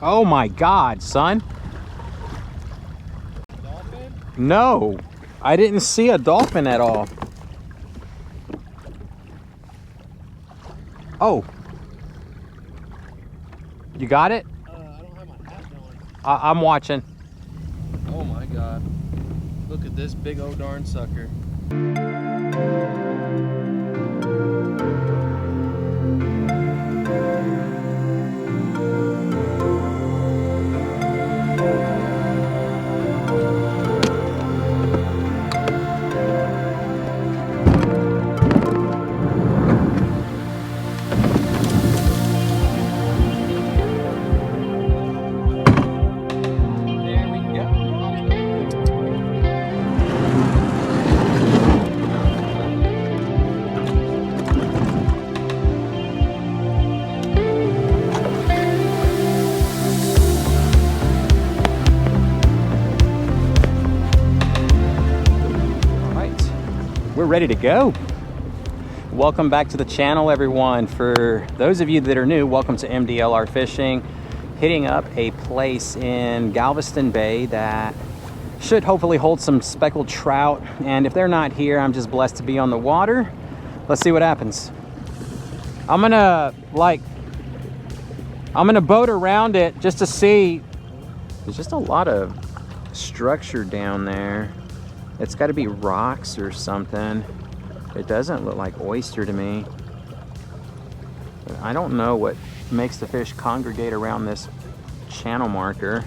Oh my God, son. Dolphin? No, I didn't see a dolphin at all. Oh. You got it? I don't have my hat on. I'm watching. Oh my God. Look at this big old darn sucker. We're ready to go. Welcome back to the channel, everyone. For those of you that are new, welcome to MDLR Fishing. Hitting up a place in Galveston Bay that should hopefully hold some speckled trout. And if they're not here, I'm just blessed to be on the water. Let's see what happens. I'm gonna boat around it just to see. There's just a lot of structure down there. It's got to be rocks or something. It doesn't look like oyster to me. But I don't know what makes the fish congregate around this channel marker.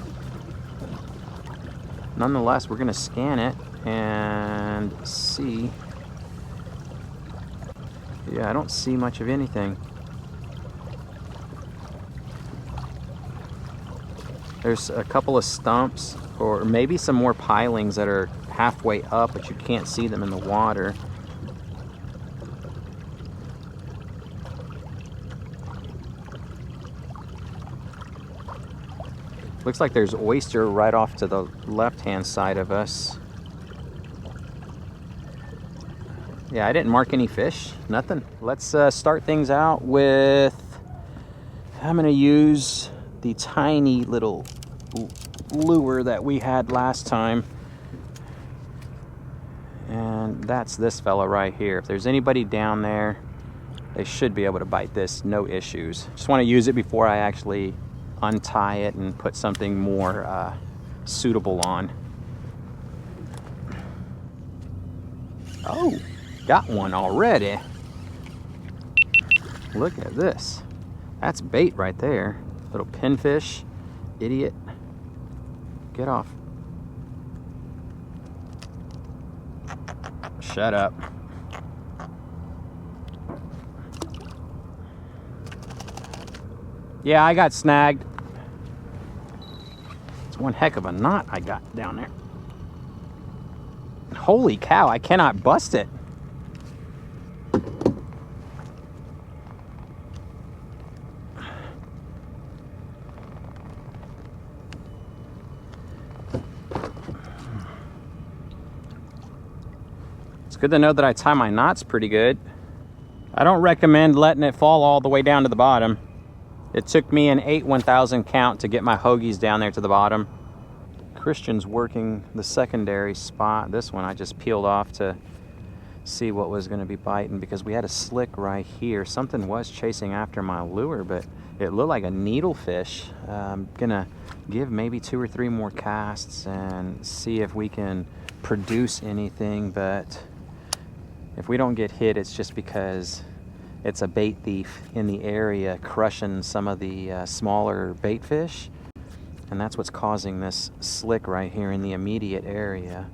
Nonetheless, we're going to scan it and see. Yeah, I don't see much of anything. There's a couple of stumps or maybe some more pilings that are halfway up, but you can't see them in the water. Looks like there's oyster right off to the left-hand side of us. Yeah, I didn't mark any fish, nothing. Let's start things out with, I'm gonna use the tiny little lure that we had last time. And that's this fella right here. If there's anybody down there, they should be able to bite this, no issues. Just want to use it before I actually untie it and put something more suitable on. Oh, got one already. Look at this. That's bait right there. Little pinfish, idiot. Get off. Shut up. Yeah, I got snagged. It's one heck of a knot I got down there. Holy cow, I cannot bust it. It's good to know that I tie my knots pretty good. I don't recommend letting it fall all the way down to the bottom. It took me an 8 1,000 count to get my hoagies down there to the bottom. Christian's working the secondary spot. This one I just peeled off to see what was going to be biting because we had a slick right here. Something was chasing after my lure, but it looked like a needlefish. I'm gonna give maybe 2 or 3 more casts and see if we can produce anything, but if we don't get hit, it's just because it's a bait thief in the area crushing some of the smaller bait fish. And that's what's causing this slick right here in the immediate area.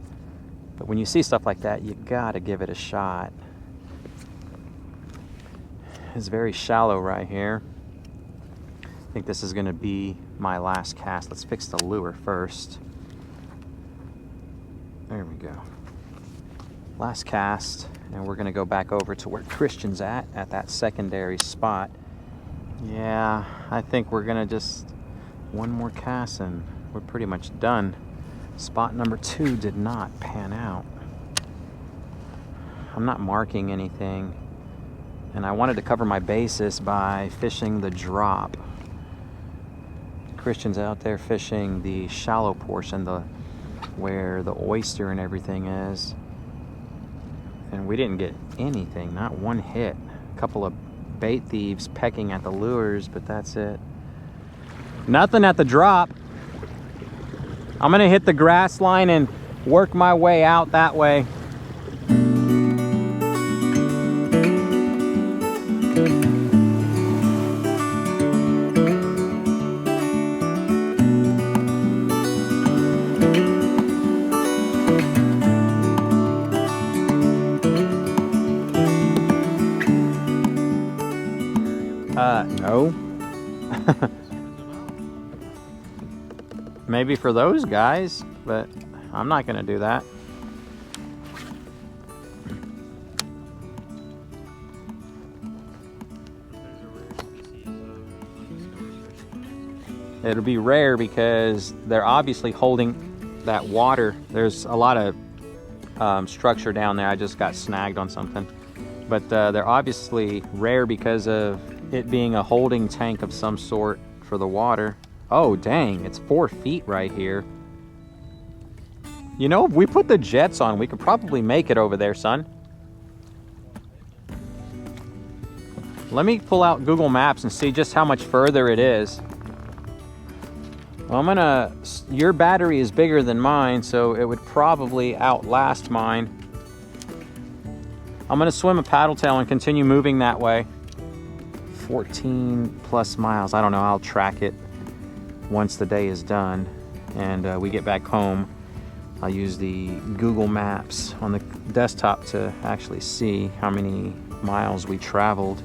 But when you see stuff like that, you gotta give it a shot. It's very shallow right here. I think this is gonna be my last cast. Let's fix the lure first. There we go. Last cast, and we're gonna go back over to where Christian's at that secondary spot. Yeah, I think we're gonna just one more cast and we're pretty much done. Spot number 2 did not pan out. I'm not marking anything, and I wanted to cover my bases by fishing the drop. Christians out there fishing the shallow portion, where the oyster and everything is. And we didn't get anything, not one hit. A couple of bait thieves pecking at the lures, but that's it. Nothing at the drop. I'm gonna hit the grass line and work my way out that way. No. Maybe for those guys, but I'm not gonna do that. It'll be rare because they're obviously holding that water. There's a lot of structure down there. I just got snagged on something. But they're obviously rare because of it being a holding tank of some sort for the water. Oh, dang, it's 4 feet right here. You know, if we put the jets on, we could probably make it over there, son. Let me pull out Google Maps and see just how much further it is. Well, your battery is bigger than mine, so it would probably outlast mine. I'm gonna swim a paddle tail and continue moving that way. 14 plus miles. I don't know, I'll track it once the day is done and we get back home. I'll use the Google Maps on the desktop to actually see how many miles we traveled.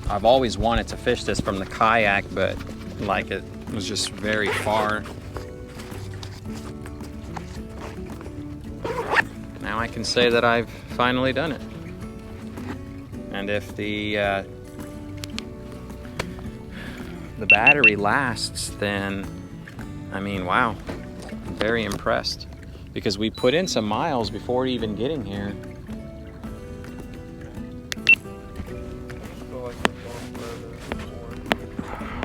I've always wanted to fish this from the kayak, but like it was just very far. Now I can say that I've finally done it. And if the battery lasts, then I mean, wow, I'm very impressed because we put in some miles before even getting here.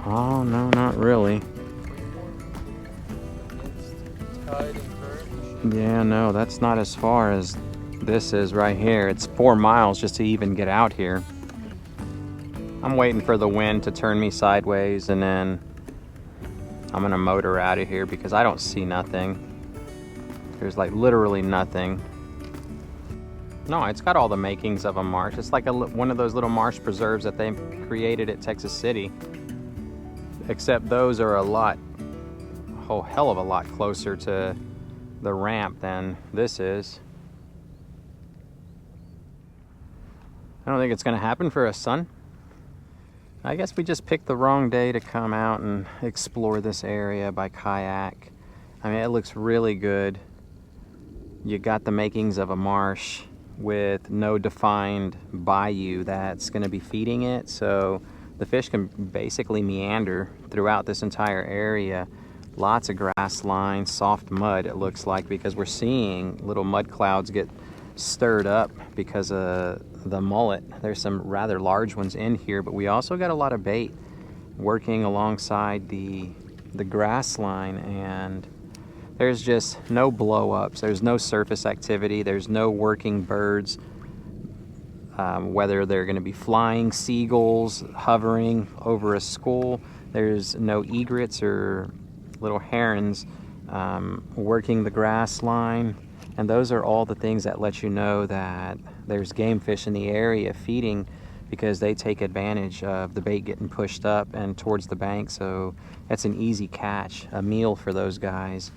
Oh, no, not really. Yeah, no, that's not as far as this is right here. It's 4 miles just to even get out here. I'm waiting for the wind to turn me sideways and then I'm gonna motor out of here because I don't see nothing. There's like literally nothing. No, it's got all the makings of a marsh. It's like one of those little marsh preserves that they created at Texas City. Except those are a whole hell of a lot closer to the ramp than this is. I don't think it's gonna happen for us, son. I guess we just picked the wrong day to come out and explore this area by kayak. I mean, it looks really good. You got the makings of a marsh with no defined bayou that's gonna be feeding it, so the fish can basically meander throughout this entire area. Lots of grass lines, soft mud it looks like, because we're seeing little mud clouds get stirred up because of the mullet. There's some rather large ones in here, but we also got a lot of bait working alongside the grass line, and there's just no blow-ups. There's no surface activity. There's no working birds, whether they're going to be flying seagulls hovering over a school. There's no egrets or little herons working the grass line. And those are all the things that let you know that there's game fish in the area feeding, because they take advantage of the bait getting pushed up and towards the bank. So that's an easy catch, a meal for those guys.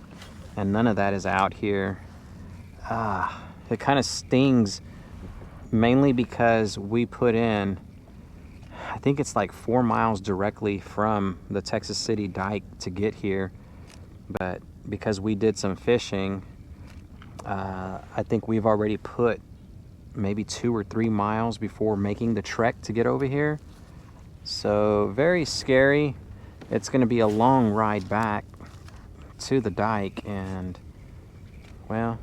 And none of that is out here. It kind of stings, mainly because we put in, I think it's like 4 miles directly from the Texas City dike to get here. But because we did some fishing, I think we've already put maybe 2 or 3 miles before making the trek to get over here. So very scary. It's going to be a long ride back to the dike, and well,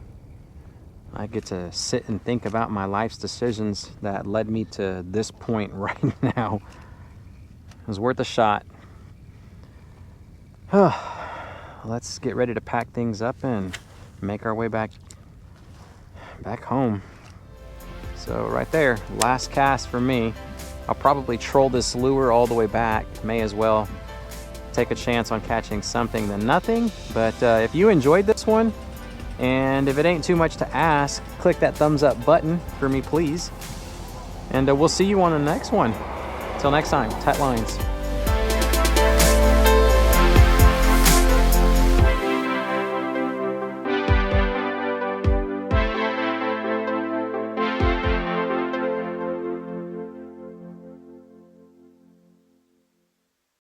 I get to sit and think about my life's decisions that led me to this point right now. It was worth a shot. Let's get ready to pack things up and make our way back home. So right there, last cast for me. I'll probably troll this lure all the way back. May as well take a chance on catching something than nothing. But if you enjoyed this one, and if it ain't too much to ask, click that thumbs up button for me, please. And we'll see you on the next one. Till next time, tight lines.